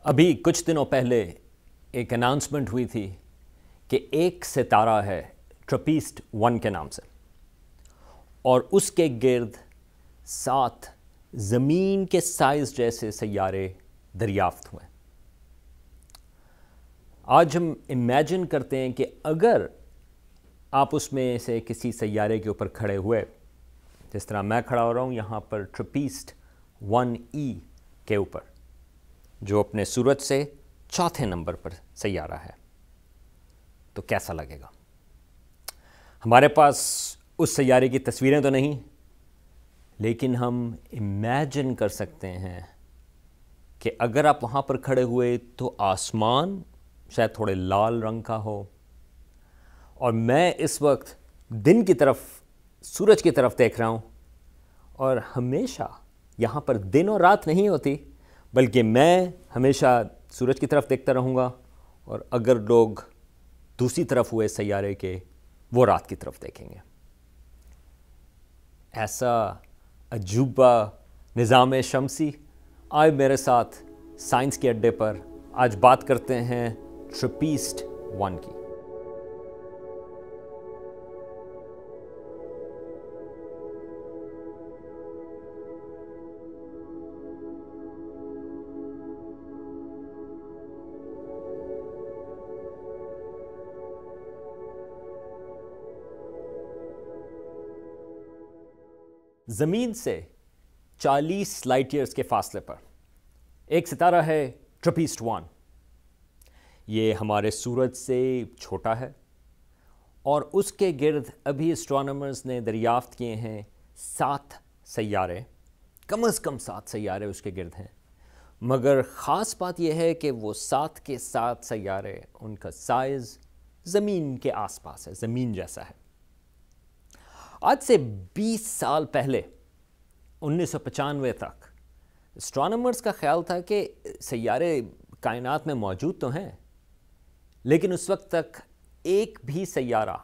ابھی کچھ دنوں پہلے ایک اناؤنسمنٹ ہوئی تھی کہ ایک ستارہ ہے ٹرپیسٹ 1 کے نام سے، اور اس کے گرد 7 زمین کے سائز جیسے سیارے دریافت ہوئے۔ آج ہم امیجن کرتے ہیں کہ اگر آپ اس میں سے کسی سیارے کے اوپر کھڑے ہوئے، جس طرح میں کھڑا ہو رہا ہوں یہاں پر ٹرپیسٹ 1E کے اوپر، جو اپنے سورج سے چوتھے نمبر پر سیارہ ہے، تو کیسا لگے گا؟ ہمارے پاس اس سیارے کی تصویریں تو نہیں، لیکن ہم امیجن کر سکتے ہیں کہ اگر آپ وہاں پر کھڑے ہوئے تو آسمان شاید تھوڑے لال رنگ کا ہو، اور میں اس وقت دن کی طرف، سورج کی طرف دیکھ رہا ہوں، اور ہمیشہ یہاں پر دن اور رات نہیں ہوتی، بلکہ میں ہمیشہ سورج کی طرف دیکھتا رہوں گا، اور اگر لوگ دوسری طرف ہوئے سیارے کے، وہ رات کی طرف دیکھیں گے۔ ایسا عجوبہ نظام شمسی، آئے میرے ساتھ سائنس کے اڈے پر، آج بات کرتے ہیں ٹرپیسٹ 1 کی۔ زمین سے 40 لائٹ ایئرز کے فاصلے پر ایک ستارہ ہے ٹرپیسٹ 1۔ یہ ہمارے سورج سے چھوٹا ہے، اور اس کے گرد ابھی اسٹرانومرز نے دریافت کیے ہیں 7 سیارے، کم از کم 7 سیارے اس کے گرد ہیں۔ مگر خاص بات یہ ہے کہ وہ 7 کے 7 سیارے، ان کا سائز زمین کے آس پاس ہے، زمین جیسا ہے۔ آج سے 20 سال پہلے 1995 تک اسٹرانومرز کا خیال تھا کہ سیارے کائنات میں موجود تو ہیں، لیکن اس وقت تک ایک بھی سیارہ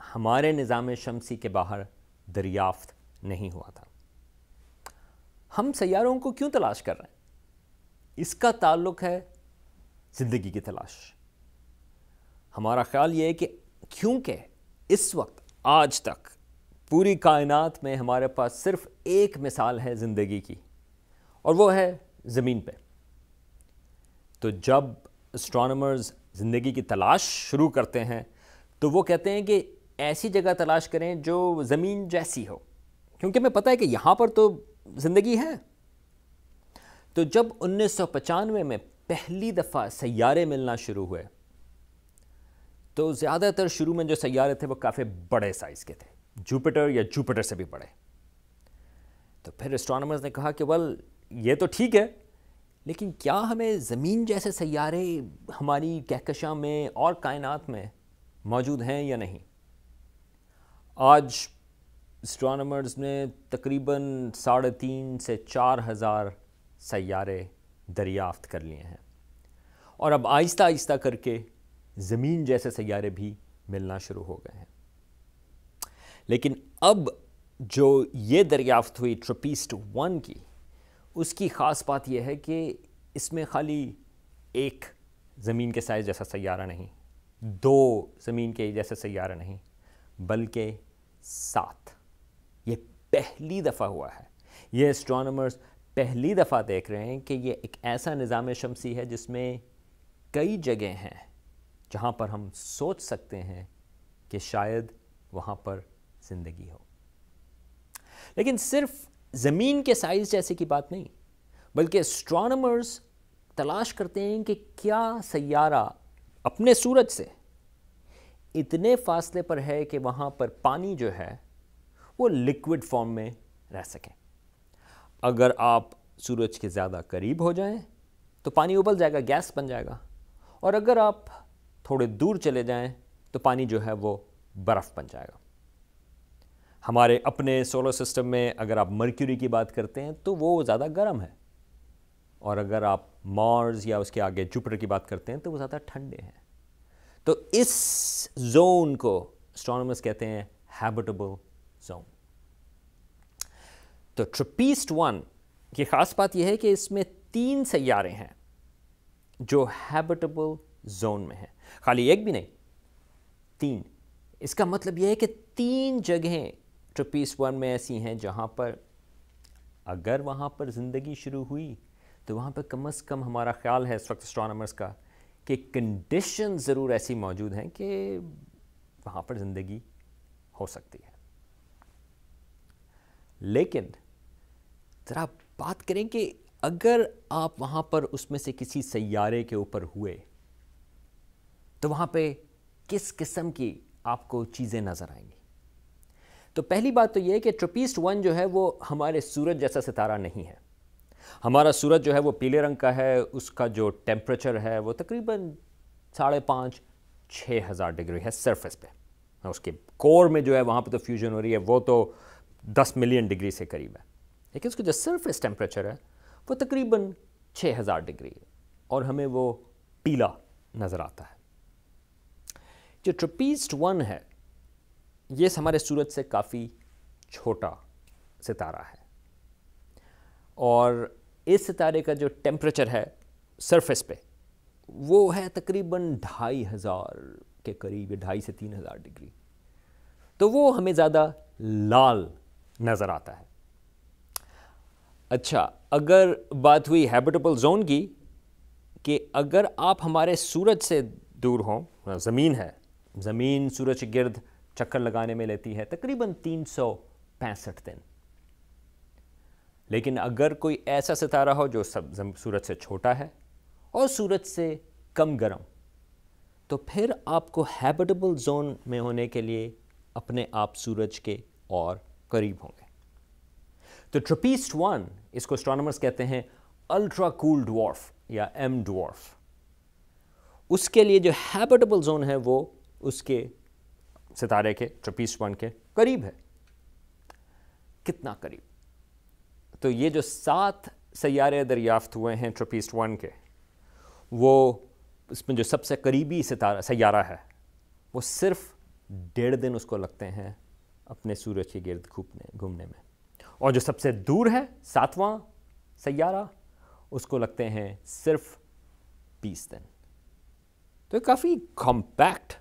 ہمارے نظام شمسی کے باہر دریافت نہیں ہوا تھا۔ ہم سیاروں کو کیوں تلاش کر رہے ہیں؟ اس کا تعلق ہے زندگی کی تلاش۔ ہمارا خیال یہ ہے کہ کیونکہ اس وقت آج تک پوری کائنات میں ہمارے پاس صرف ایک مثال ہے زندگی کی، اور وہ ہے زمین پہ، تو جب اسٹرانومرز زندگی کی تلاش شروع کرتے ہیں تو وہ کہتے ہیں کہ ایسی جگہ تلاش کریں جو زمین جیسی ہو، کیونکہ ہمیں پتہ ہے کہ یہاں پر تو زندگی ہے۔ تو جب 1995 میں پہلی دفعہ سیارے ملنا شروع ہوئے، تو زیادہ تر شروع میں جو سیارے تھے وہ کافی بڑے سائز کے تھے، جوپیٹر یا جوپیٹر سے بھی بڑے۔ تو پھر اسٹرانومرز نے کہا کہ یہ تو ٹھیک ہے، لیکن کیا ہمیں زمین جیسے سیارے ہماری کہکشاں میں اور کائنات میں موجود ہیں یا نہیں؟ آج اسٹرانومرز نے تقریباً 3,500 سے 4,000 سیارے دریافت کر لیے ہیں، اور اب آہستہ آہستہ کر کے زمین جیسے سیارے بھی ملنا شروع ہو گئے ہیں۔ لیکن اب جو یہ دریافت ہوئی ٹرپیسٹ 1 کی، اس کی خاص بات یہ ہے کہ اس میں خالی ایک زمین کے سائز جیسا سیارہ نہیں، 2 زمین کے جیسے سیارہ نہیں، بلکہ 7۔ یہ پہلی دفعہ ہوا ہے، یہ اسٹرانومرز پہلی دفعہ دیکھ رہے ہیں کہ یہ ایک ایسا نظام شمسی ہے جس میں کئی جگہیں ہیں جہاں پر ہم سوچ سکتے ہیں کہ شاید وہاں پر زندگی ہو۔ لیکن صرف زمین کے سائز جیسے کی بات نہیں، بلکہ اسٹرانومرز تلاش کرتے ہیں کہ کیا سیارہ اپنے سورج سے اتنے فاصلے پر ہے کہ وہاں پر پانی جو ہے وہ لیکوڈ فارم میں رہ سکے۔ اگر آپ سورج کے زیادہ قریب ہو جائیں تو پانی ابل جائے گا، گیس بن جائے گا، اور اگر آپ تھوڑے دور چلے جائیں تو پانی جو ہے وہ برف بن جائے گا۔ ہمارے اپنے سولر سسٹم میں اگر آپ مرکیوری کی بات کرتے ہیں تو وہ زیادہ گرم ہے، اور اگر آپ مارس یا اس کے آگے جوپیٹر کی بات کرتے ہیں تو وہ زیادہ ٹھنڈے ہیں۔ تو اس زون کو اسٹرانومرز کہتے ہیں ہیبیٹیبل زون۔ تو ٹرپیسٹ 1 کی خاص بات یہ ہے کہ اس میں 3 سیارے ہیں، جو ہیبٹیبل زون میں ہیں. خالی ایک بھی نہیں، 3. اس کا مطلب یہ ہے کہ 3 جگہیں ٹراپیسٹ 1 میں ایسی ہیں جہاں پر اگر وہاں پر زندگی شروع ہوئی تو وہاں پہ کم از کم ہمارا خیال ہے اس وقت اسٹرانومرز کا کہ کنڈیشن ضرور ایسی موجود ہیں کہ وہاں پر زندگی ہو سکتی ہے. لیکن ذرا بات کریں کہ اگر آپ وہاں پر اس میں سے کسی سیارے کے اوپر ہوئے تو وہاں پہ کس قسم کی آپ کو چیزیں نظر آئیں گی. تو پہلی بات تو یہ ہے کہ ٹراپیسٹ 1 جو ہے وہ ہمارے سورج جیسا ستارہ نہیں ہے. ہمارا سورج جو ہے وہ پیلے رنگ کا ہے، اس کا جو ٹیمپریچر ہے وہ تقریباً 5,500-6 ہزار ڈگری ہے سرفیس پہ. اس کے کور میں جو ہے وہاں پہ تو فیوژن ہو رہی ہے وہ تو 10 ملین ڈگری سے قریب ہے، لیکن اس کا جو سرفیس ٹیمپریچر ہے وہ تقریباً 6,000 ڈگری ہے اور ہمیں وہ پیلا نظر آتا ہے. جو ٹراپیسٹ 1 ہے یہ ہمارے سورج سے کافی چھوٹا ستارہ ہے اور اس ستارے کا جو ٹیمپریچر ہے سرفیس پہ وہ ہے تقریباً 2,500 کے قریب، 2,500 سے 3,000 ڈگری. تو وہ ہمیں زیادہ لال نظر آتا ہے. اچھا، اگر بات ہوئی ہیبٹیبل زون کی کہ اگر آپ ہمارے سورج سے دور ہوں، زمین ہے، زمین سورج کے گرد چکر لگانے میں لیتی ہے تقریباً 365 دن. لیکن اگر کوئی ایسا ستارہ ہو جو سورج سے چھوٹا ہے اور سورج سے کم گرم، تو پھر آپ کو ہیبٹیبل زون میں ہونے کے لیے اپنے آپ سورج کے اور قریب ہوں گے. تو ٹراپیسٹ 1 اس کو اسٹرانومرز کہتے ہیں الٹرا کول ڈوارف یا ایم ڈوارف. اس کے لیے جو ہیبٹیبل زون ہے وہ اس کے ستارے کے ٹراپیسٹ 1 کے قریب ہے. کتنا قریب؟ تو یہ جو 7 سیارے دریافت ہوئے ہیں ٹراپیسٹ 1 کے، وہ اس میں جو سب سے قریبی سیارہ ہے وہ صرف 1.5 دن اس کو لگتے ہیں اپنے سورج کے گرد گھومنے میں، اور جو سب سے دور ہے 7واں سیارہ اس کو لگتے ہیں صرف 20 دن. تو یہ کافی کمپیکٹ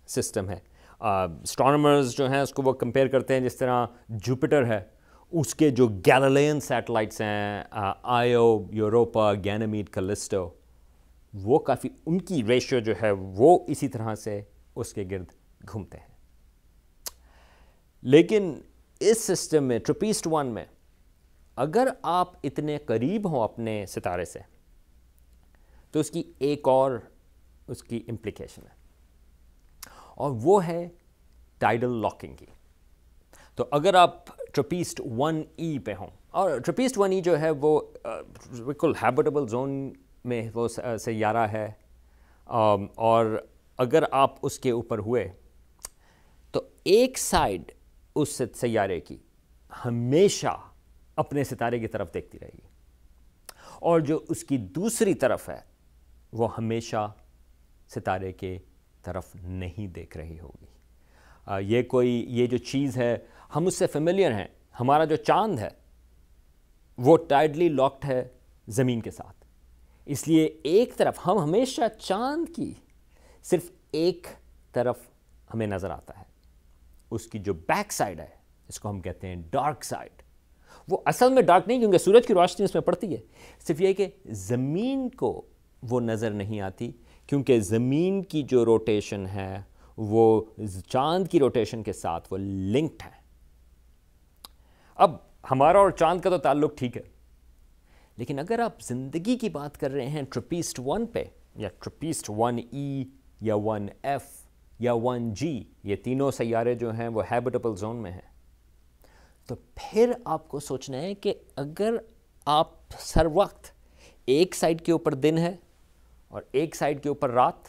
سسٹم ہے. اسٹرانومرز جو ہیں اس کو وہ کمپیئر کرتے ہیں جس طرح جوپیٹر ہے، اس کے جو گیلیلین سیٹلائٹس ہیں آئیو، یوروپا، گینیمیڈ، کیلسٹو، وہ کافی ان کی ریشیو جو ہے وہ اسی طرح سے اس کے گرد گھومتے ہیں. لیکن اس سسٹم میں ٹراپیسٹ 1 میں اگر آپ اتنے قریب ہوں اپنے ستارے سے تو اس کی ایک اور اس کی امپلیکیشن ہے، اور وہ ہے ٹائیڈل لاکنگ کی. تو اگر آپ ٹراپیسٹ 1E پہ ہوں، اور ٹراپیسٹ 1E جو ہے وہ بالکل ہیبٹیبل زون میں وہ سیارہ ہے، اور اگر آپ اس کے اوپر ہوئے تو ایک سائڈ اس سیارے کی ہمیشہ اپنے ستارے کی طرف دیکھتی رہے گی، اور جو اس کی دوسری طرف ہے وہ ہمیشہ ستارے کے طرف نہیں دیکھ رہی ہوگی. یہ جو چیز ہے ہم اس سے فیملیئر ہیں. ہمارا جو چاند ہے وہ ٹائڈلی لاکڈ ہے زمین کے ساتھ، اس لیے ایک طرف ہم ہمیشہ چاند کی صرف ایک طرف ہمیں نظر آتا ہے. اس کی جو بیک سائڈ ہے اس کو ہم کہتے ہیں ڈارک سائڈ. وہ اصل میں ڈارک نہیں کیونکہ سورج کی روشنی اس میں پڑتی ہے، صرف یہ کہ زمین کو وہ نظر نہیں آتی کیونکہ زمین کی جو روٹیشن ہے وہ چاند کی روٹیشن کے ساتھ وہ لنکڈ ہے. اب ہمارا اور چاند کا تو تعلق ٹھیک ہے، لیکن اگر آپ زندگی کی بات کر رہے ہیں ٹراپیسٹ 1 پہ، یا ٹراپیسٹ 1E یا 1F یا 1G، یہ تینوں سیارے جو ہیں وہ ہیبٹیبل زون میں ہیں، تو پھر آپ کو سوچنا ہے کہ اگر آپ ہر وقت ایک سائڈ کے اوپر دن ہے اور ایک سائڈ کے اوپر رات،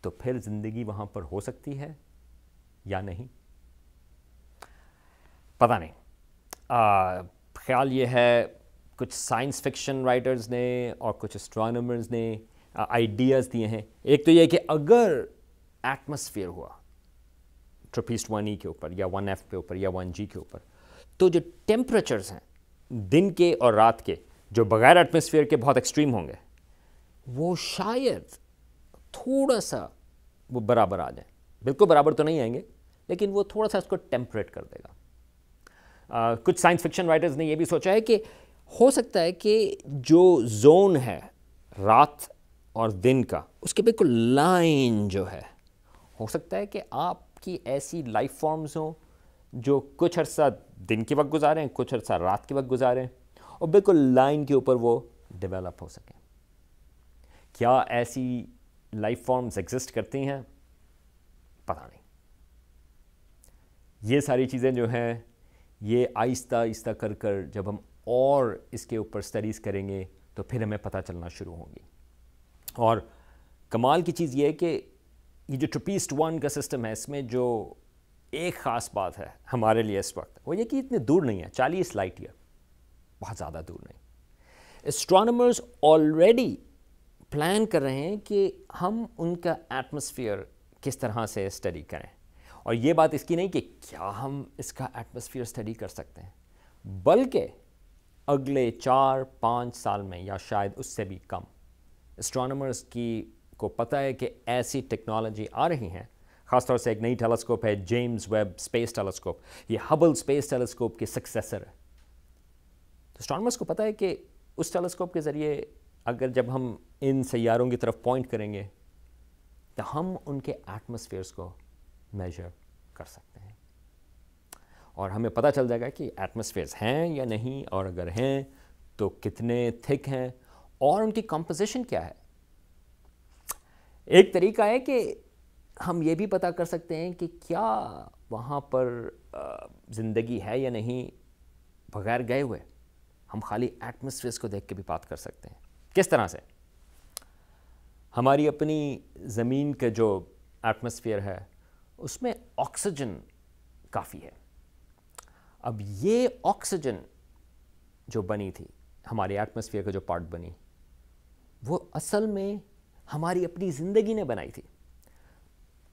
تو پھر زندگی وہاں پر ہو سکتی ہے یا نہیں؟ پتہ نہیں. خیال یہ ہے کچھ سائنس فکشن رائٹرز نے اور کچھ اسٹرانومرز نے آئیڈیاز دیے ہیں. ایک تو یہ کہ اگر ایٹماسفیئر ہوا ٹراپیسٹ 1E کے اوپر یا 1F کے اوپر یا 1G کے اوپر، تو جو ٹیمپریچرز ہیں دن کے اور رات کے جو بغیر ایٹماسفیئر کے بہت ایکسٹریم ہوں گے، وہ شاید تھوڑا سا وہ برابر آ جائیں. بالکل برابر تو نہیں آئیں گے, لیکن وہ تھوڑا سا اس کو ٹیمپریٹ کر دے گا. کچھ سائنس فکشن رائٹرز نے یہ بھی سوچا ہے کہ ہو سکتا ہے کہ جو زون ہے رات اور دن کا, اس کے بالکل لائن جو ہے, ہو سکتا ہے کہ آپ کی ایسی لائف فارمز ہوں جو کچھ عرصہ دن کے وقت گزاریں, کچھ عرصہ رات کے وقت گزاریں, اور بالکل لائن کے اوپر وہ ڈیولپ ہو سکیں. کیا ایسی لائف فارمز ایگزسٹ کرتی ہیں؟ پتہ نہیں. یہ ساری چیزیں جو ہیں یہ آہستہ آہستہ کر کر جب ہم اور اس کے اوپر اسٹڈیز کریں گے تو پھر ہمیں پتہ چلنا شروع ہوں گی. اور کمال کی چیز یہ ہے کہ یہ جو ٹرپیسٹ 1 کا سسٹم ہے, اس میں جو ایک خاص بات ہے ہمارے لیے اس وقت, وہ یہ کہ اتنے دور نہیں ہے, 40 لائٹ ایئر, بہت زیادہ دور نہیں. اسٹرانومرز آلریڈی پلان کر رہے ہیں کہ ہم ان کا ایٹماسفیئر کس طرح سے اسٹڈی کریں. اور یہ بات اس کی نہیں کہ کیا ہم اس کا ایٹماسفیئر اسٹڈی کر سکتے ہیں, بلکہ اگلے 4-5 سال میں یا شاید اس سے بھی کم اسٹرانومرز کو پتہ ہے کہ ایسی ٹیکنالوجی آ رہی ہیں. خاص طور سے ایک نئی ٹیلیسکوپ ہے جیمز ویب اسپیس ٹیلیسکوپ, یہ ہبل اسپیس ٹیلیسکوپ کے سکسیسر ہے. تو اسٹرانومرز کو پتہ ہے کہ اس ٹیلیسکوپ کے ذریعے اگر جب ہم ان سیاروں کی طرف پوائنٹ کریں گے تو ہم ان کے ایٹماسفیئرس کو میجر کر سکتے ہیں, اور ہمیں پتہ چل جائے گا کہ ایٹماسفیئرس ہیں یا نہیں, اور اگر ہیں تو کتنے تھک ہیں, اور ان کی کمپوزیشن کیا ہے. ایک طریقہ ہے کہ ہم یہ بھی پتہ کر سکتے ہیں کہ کیا وہاں پر زندگی ہے یا نہیں بغیر گئے ہوئے. ہم خالی ایٹماسفیئرس کو دیکھ کے بھی بات کر سکتے ہیں. کس طرح سے؟ ہماری اپنی زمین کا جو ایٹماسفیئر ہے اس میں آکسیجن کافی ہے. اب یہ آکسیجن جو بنی تھی, ہمارے ایٹماسفیئر کا جو پارٹ بنی, وہ اصل میں ہماری اپنی زندگی نے بنائی تھی.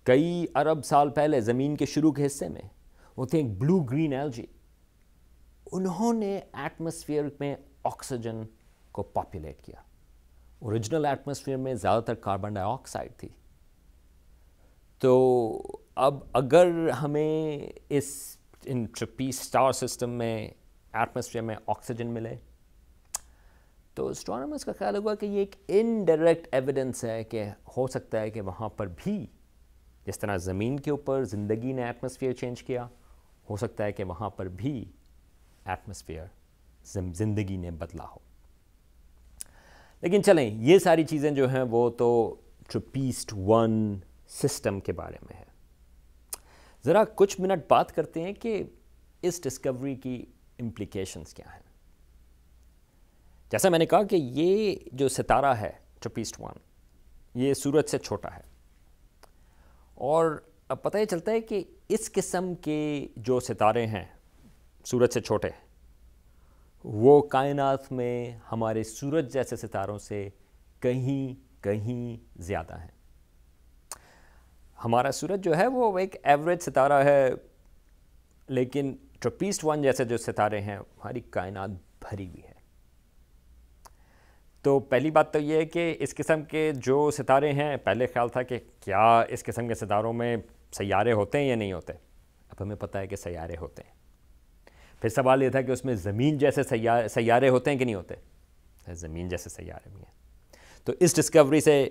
کئی ارب سال پہلے زمین کے شروع کے حصے میں وہ تھے ایک بلو گرین ایلجی, انہوں نے ایٹماسفیئر میں آکسیجن کو پاپولیٹ کیا. اوریجنل ایٹماسفیئر میں زیادہ تر کاربن ڈائی آکسائڈ تھی. تو اب اگر ہمیں ان ٹرپیسٹ اسٹار سسٹم میں ایٹماسفیئر میں آکسیجن ملے تو اسٹرانومرز کا خیال ہوا کہ یہ ایک انڈائریکٹ ایویڈنس ہے کہ ہو سکتا ہے کہ وہاں پر بھی جس طرح زمین کے اوپر زندگی نے ایٹماسفیئر چینج کیا, ہو سکتا ہے کہ وہاں پر بھی ایٹماسفیئر زندگی نے بدلا ہو. لیکن چلیں, یہ ساری چیزیں جو ہیں وہ تو ٹرپیسٹ 1 سسٹم کے بارے میں ہے. ذرا کچھ منٹ بات کرتے ہیں کہ اس ڈسکوری کی امپلیکیشنز کیا ہیں. جیسا میں نے کہا کہ یہ جو ستارہ ہے ٹرپیسٹ 1, یہ سورج سے چھوٹا ہے, اور اب پتہ یہ چلتا ہے کہ اس قسم کے جو ستارے ہیں سورج سے چھوٹے, وہ کائنات میں ہمارے سورج جیسے ستاروں سے کہیں زیادہ ہیں. ہمارا سورج جو ہے وہ ایک ایوریج ستارہ ہے, لیکن ٹرپیسٹ 1 جیسے جو ستارے ہیں ہماری کائنات بھری ہوئی ہے. تو پہلی بات تو یہ ہے کہ اس قسم کے جو ستارے ہیں, پہلے خیال تھا کہ کیا اس قسم کے ستاروں میں سیارے ہوتے ہیں یا نہیں ہوتے. اب ہمیں پتہ ہے کہ سیارے ہوتے ہیں. پھر سوال یہ تھا کہ اس میں زمین جیسے سیارے ہوتے ہیں کہ نہیں ہوتے. زمین جیسے سیارے بھی ہیں. تو اس ڈسکوری سے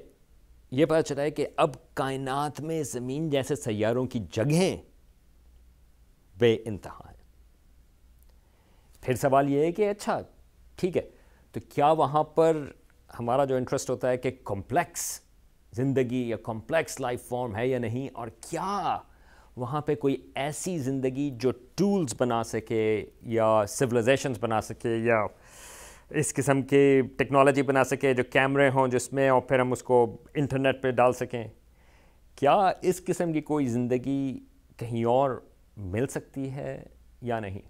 یہ پتہ چلا ہے کہ اب کائنات میں زمین جیسے سیاروں کی جگہیں بے انتہا ہیں. پھر سوال یہ ہے کہ اچھا ٹھیک ہے, تو کیا وہاں پر ہمارا جو انٹرسٹ ہوتا ہے کہ کمپلیکس زندگی یا کمپلیکس لائف فارم ہے یا نہیں, اور کیا وہاں پہ کوئی ایسی زندگی جو ٹولز بنا سکے یا سویلائزیشنز بنا سکے یا اس قسم کے ٹیکنالوجی بنا سکے جو کیمرے ہوں جس میں, اور پھر ہم اس کو انٹرنیٹ پہ ڈال سکیں. کیا اس قسم کی کوئی زندگی کہیں اور مل سکتی ہے یا نہیں.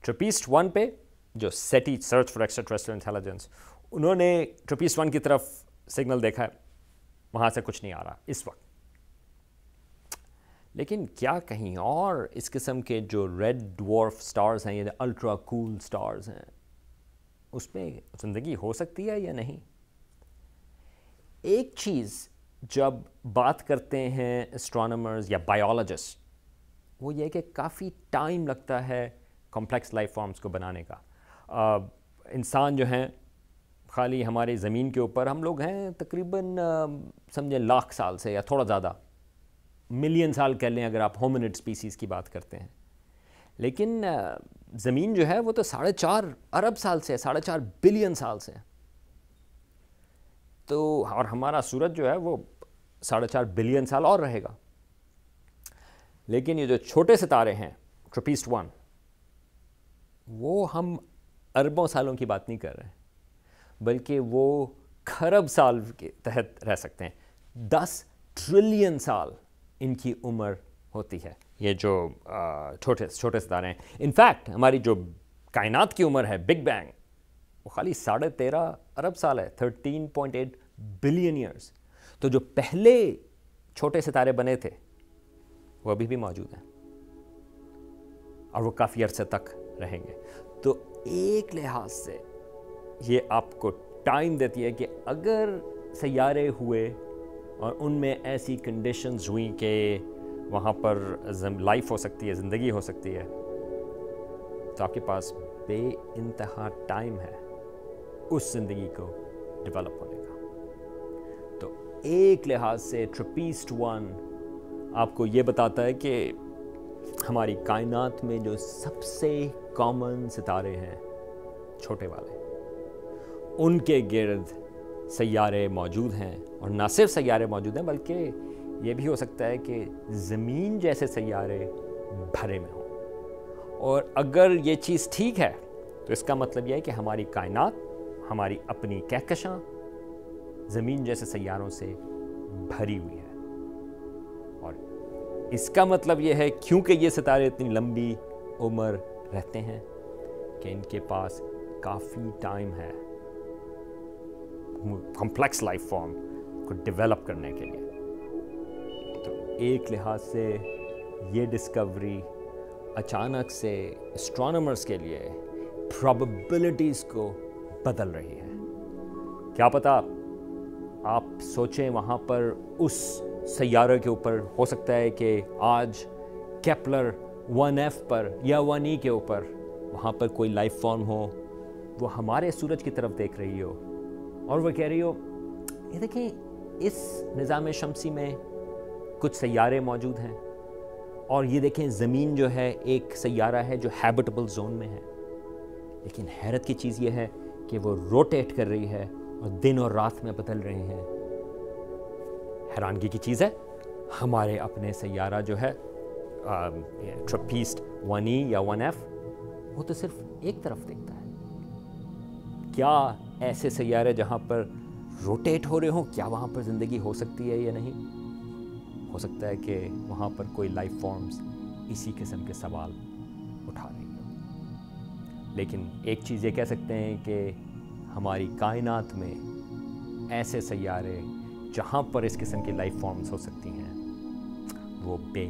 ٹرپیسٹ 1 پہ جو SETI search for extraterrestrial intelligence, انہوں نے ٹرپیسٹ 1 کی طرف سگنل دیکھا ہے, وہاں سے کچھ نہیں آ رہا اس وقت. لیکن کیا کہیں اور اس قسم کے جو ریڈ ڈوارف سٹارز ہیں یا الٹرا کول سٹارز ہیں, اس میں زندگی ہو سکتی ہے یا نہیں. ایک چیز جب بات کرتے ہیں اسٹرانومرز یا بایولوجسٹ، وہ یہ کہ کافی ٹائم لگتا ہے کمپلیکس لائف فارمز کو بنانے کا. انسان جو ہیں خالی ہمارے زمین کے اوپر ہم لوگ ہیں تقریباً سمجھیں لاکھ سال سے یا تھوڑا زیادہ، ملین سال کہہ لیں اگر آپ ہومنڈ سپیسیز کی بات کرتے ہیں. لیکن زمین جو ہے وہ تو 4.5 ارب سال سے، 4.5 بلین سال سے. تو اور ہمارا سورج جو ہے وہ 4.5 بلین سال اور رہے گا. لیکن یہ جو چھوٹے ستارے ہیں ٹرپیسٹ 1، وہ ہم اربوں سالوں کی بات نہیں کر رہے ہیں، بلکہ وہ کھرب سال کے تحت رہ سکتے ہیں. 10 ٹریلین سال ان کی عمر ہوتی ہے، یہ جو چھوٹے ستارے ہیں. انفیکٹ ہماری جو کائنات کی عمر ہے بگ بینگ، وہ خالی 13.5 ارب سال ہے، 13.8 بلین ایئرس. تو جو پہلے چھوٹے ستارے بنے تھے وہ ابھی بھی موجود ہیں اور وہ کافی عرصے تک رہیں گے. تو ایک لحاظ سے یہ آپ کو ٹائم دیتی ہے کہ اگر سیارے ہوئے اور ان میں ایسی کنڈیشنز ہوئیں کہ وہاں پر لائف ہو سکتی ہے، زندگی ہو سکتی ہے، تو آپ کے پاس بے انتہا ٹائم ہے اس زندگی کو ڈیولپ ہونے کا. تو ایک لحاظ سے ٹرپیسٹ 1 آپ کو یہ بتاتا ہے کہ ہماری کائنات میں جو سب سے کامن ستارے ہیں چھوٹے والے، ان کے گرد سیارے موجود ہیں. اور نہ صرف سیارے موجود ہیں بلکہ یہ بھی ہو سکتا ہے کہ زمین جیسے سیارے بھرے میں ہوں. اور اگر یہ چیز ٹھیک ہے تو اس کا مطلب یہ ہے کہ ہماری کائنات، ہماری اپنی کہکشاں زمین جیسے سیاروں سے بھری ہوئی ہے. اور اس کا مطلب یہ ہے کیونکہ یہ ستارے اتنی لمبی عمر رہتے ہیں کہ ان کے پاس کافی ٹائم ہے کمپلیکس لائف فارم کو ڈیولپ کرنے کے لیے. تو ایک لحاظ سے یہ ڈسکوری اچانک سے اسٹرانومرز کے لیے پرابیبلٹیز کو بدل رہی ہے. کیا پتہ آپ سوچیں وہاں پر اس سیارے کے اوپر ہو سکتا ہے کہ آج کیپلر 1F پر یا 1E کے اوپر وہاں پر کوئی لائف فارم ہو، وہ ہمارے سورج کی طرف دیکھ رہی ہو اور وہ کہہ رہی ہو یہ دیکھیں اس نظام شمسی میں کچھ سیارے موجود ہیں، اور یہ دیکھیں زمین جو ہے ایک سیارہ ہے جو ہیبٹیبل زون میں ہے. لیکن حیرت کی چیز یہ ہے کہ وہ روٹیٹ کر رہی ہے اور دن اور رات میں بدل رہے ہیں. حیرانگی کی چیز ہے ہمارے اپنے سیارہ جو ہے ٹرپیسٹ 1E یا 1F، وہ تو صرف ایک طرف دیکھتا ہے. کیا ایسے سیارے جہاں پر روٹیٹ ہو رہے ہوں، کیا وہاں پر زندگی ہو سکتی ہے یا نہیں؟ ہو سکتا ہے کہ وہاں پر کوئی لائف فارمز اسی قسم کے سوال اٹھا رہی ہو. لیکن ایک چیز یہ کہہ سکتے ہیں کہ ہماری کائنات میں ایسے سیارے جہاں پر اس قسم کی لائف فارمز ہو سکتی ہیں وہ بے